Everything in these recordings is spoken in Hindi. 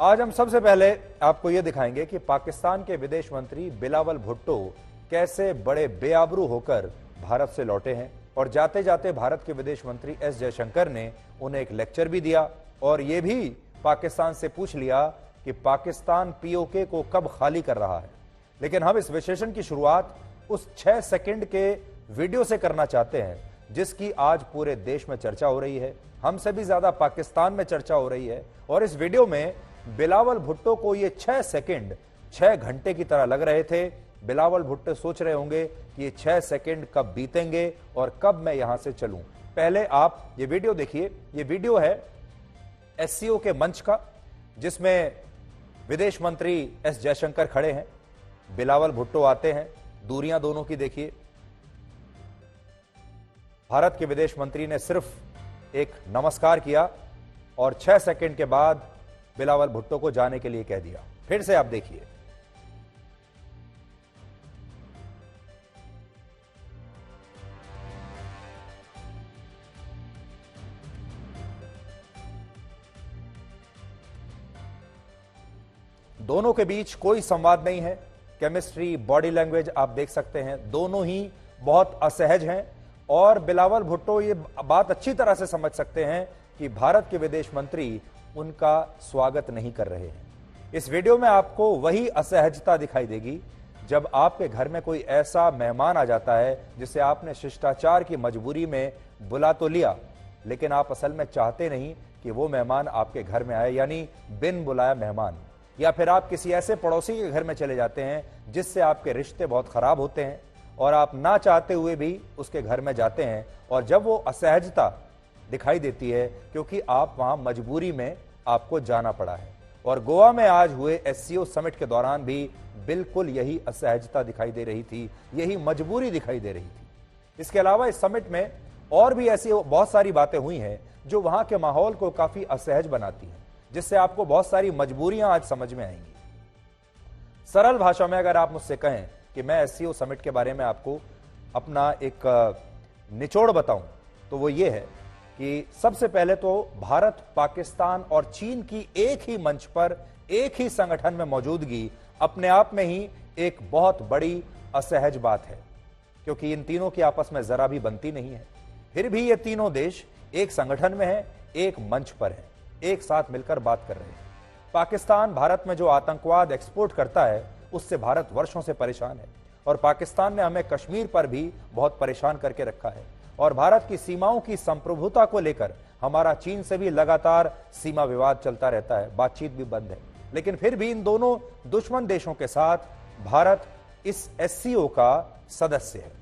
आज हम सबसे पहले आपको यह दिखाएंगे कि पाकिस्तान के विदेश मंत्री बिलावल भुट्टो कैसे बड़े बेआबरू होकर भारत से लौटे हैं और जाते जाते भारत के विदेश मंत्री एस जयशंकर ने उन्हें एक लेक्चर भी दिया और यह भी पाकिस्तान से पूछ लिया कि पाकिस्तान पीओके को कब खाली कर रहा है। लेकिन हम इस विश्लेषण की शुरुआत उस 6 सेकंड के वीडियो से करना चाहते हैं जिसकी आज पूरे देश में चर्चा हो रही है, हमसे भी ज्यादा पाकिस्तान में चर्चा हो रही है। और इस वीडियो में बिलावल भुट्टो को ये 6 सेकंड 6 घंटे की तरह लग रहे थे। बिलावल भुट्टो सोच रहे होंगे कि ये 6 सेकंड कब बीतेंगे और कब मैं यहां से चलूं। पहले आप ये वीडियो देखिए। ये वीडियो है एससीओ के मंच का जिसमें विदेश मंत्री एस जयशंकर खड़े हैं, बिलावल भुट्टो आते हैं, दूरियां दोनों की देखिए। भारत के विदेश मंत्री ने सिर्फ एक नमस्कार किया और 6 सेकंड के बाद बिलावल भुट्टो को जाने के लिए कह दिया। फिर से आप देखिए। दोनों के बीच कोई संवाद नहीं है। केमिस्ट्री, बॉडी लैंग्वेज आप देख सकते हैं, दोनों ही बहुत असहज हैं और बिलावल भुट्टो ये बात अच्छी तरह से समझ सकते हैं कि भारत के विदेश मंत्री उनका स्वागत नहीं कर रहे हैं। इस वीडियो में आपको वही असहजता दिखाई देगी जब आपके घर में कोई ऐसा मेहमान आ जाता है जिसे आपने शिष्टाचार की मजबूरी में बुला तो लिया, लेकिन आप असल में चाहते नहीं कि वो मेहमान आपके घर में आए, यानी बिन बुलाया मेहमान। या फिर आप किसी ऐसे पड़ोसी के घर में चले जाते हैं जिससे आपके रिश्ते बहुत खराब होते हैं और आप ना चाहते हुए भी उसके घर में जाते हैं और जब वो असहजता दिखाई देती है क्योंकि आप वहां मजबूरी में आपको जाना पड़ा है। और गोवा में आज हुए एससीओ समिट के दौरान भी बिल्कुल यही असहजता दिखाई दे रही थी, यही मजबूरी दिखाई दे रही थी। इसके अलावा इस समिट में और भी ऐसी बहुत सारी बातें हुई हैं जो वहां के माहौल को काफी असहज बनाती हैं, जिससे आपको बहुत सारी मजबूरियां आज समझ में आएंगी। सरल भाषा में अगर आप मुझसे कहें कि मैं एससीओ समिट के बारे में आपको अपना एक निचोड़ बताऊं तो वो ये है कि सबसे पहले तो भारत, पाकिस्तान और चीन की एक ही मंच पर, एक ही संगठन में मौजूदगी अपने आप में ही एक बहुत बड़ी असहज बात है, क्योंकि इन तीनों की आपस में जरा भी बनती नहीं है। फिर भी ये तीनों देश एक संगठन में है, एक मंच पर है, एक साथ मिलकर बात कर रहे हैं। पाकिस्तान भारत में जो आतंकवाद एक्सपोर्ट करता है उससे भारत वर्षों से परेशान है और पाकिस्तान ने हमें कश्मीर पर भी बहुत परेशान करके रखा है और भारत की सीमाओं की संप्रभुता को लेकर हमारा चीन से भी लगातार सीमा विवाद चलता रहता है, बातचीत भी बंद है। लेकिन फिर भी इन दोनों दुश्मन देशों के साथ भारत इस एससीओ का सदस्य है।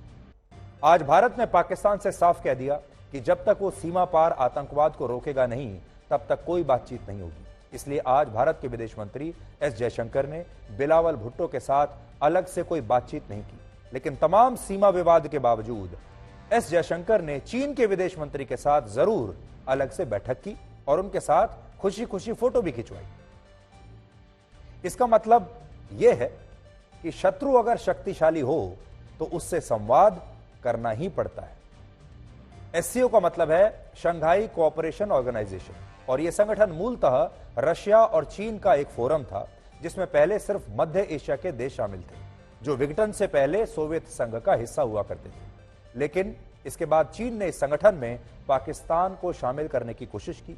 आज भारत ने पाकिस्तान से साफ कह दिया कि जब तक वो सीमा पार आतंकवाद को रोकेगा नहीं तब तक कोई बातचीत नहीं होगी। इसलिए आज भारत के विदेश मंत्री एस जयशंकर ने बिलावल भुट्टो के साथ अलग से कोई बातचीत नहीं की, लेकिन तमाम सीमा विवाद के बावजूद एस जयशंकर ने चीन के विदेश मंत्री के साथ जरूर अलग से बैठक की और उनके साथ खुशी खुशी फोटो भी खिंचवाई। इसका मतलब यह है कि शत्रु अगर शक्तिशाली हो तो उससे संवाद करना ही पड़ता है। एससीओ का मतलब है शंघाई कोऑपरेशन ऑर्गेनाइजेशन और यह संगठन मूलतः रशिया और चीन का एक फोरम था जिसमें पहले सिर्फ मध्य एशिया के देश शामिल थे जो विघटन से पहले सोवियत संघ का हिस्सा हुआ करते थे। लेकिन इसके बाद चीन ने इस संगठन में पाकिस्तान को शामिल करने की कोशिश की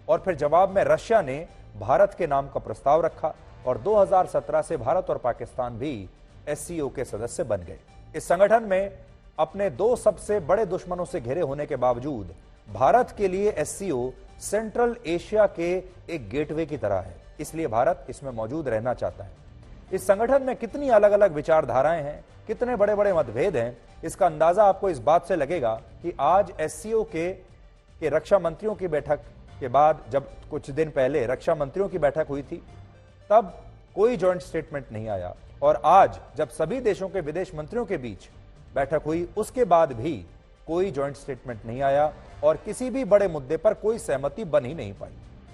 और फिर जवाब में रशिया ने भारत के नाम का प्रस्ताव रखा और 2017 से भारत और पाकिस्तान भी एससीओ के सदस्य बन गए। इस संगठन में अपने 2 सबसे बड़े दुश्मनों से घिरे होने के बावजूद भारत के लिए एससीओ सेंट्रल एशिया के एक गेटवे की तरह है, इसलिए भारत इसमें मौजूद रहना चाहता है। इस संगठन में कितनी अलग अलग विचारधाराएं हैं, कितने बड़े बड़े मतभेद हैं, इसका अंदाजा आपको इस बात से लगेगा कि आज एससीओ के रक्षा मंत्रियों की बैठक के बाद, जब कुछ दिन पहले रक्षा मंत्रियों की बैठक हुई थी तब कोई जॉइंट स्टेटमेंट नहीं आया और आज जब सभी देशों के विदेश मंत्रियों के बीच बैठक हुई उसके बाद भी कोई जॉइंट स्टेटमेंट नहीं आया और किसी भी बड़े मुद्दे पर कोई सहमति बन ही नहीं पाई।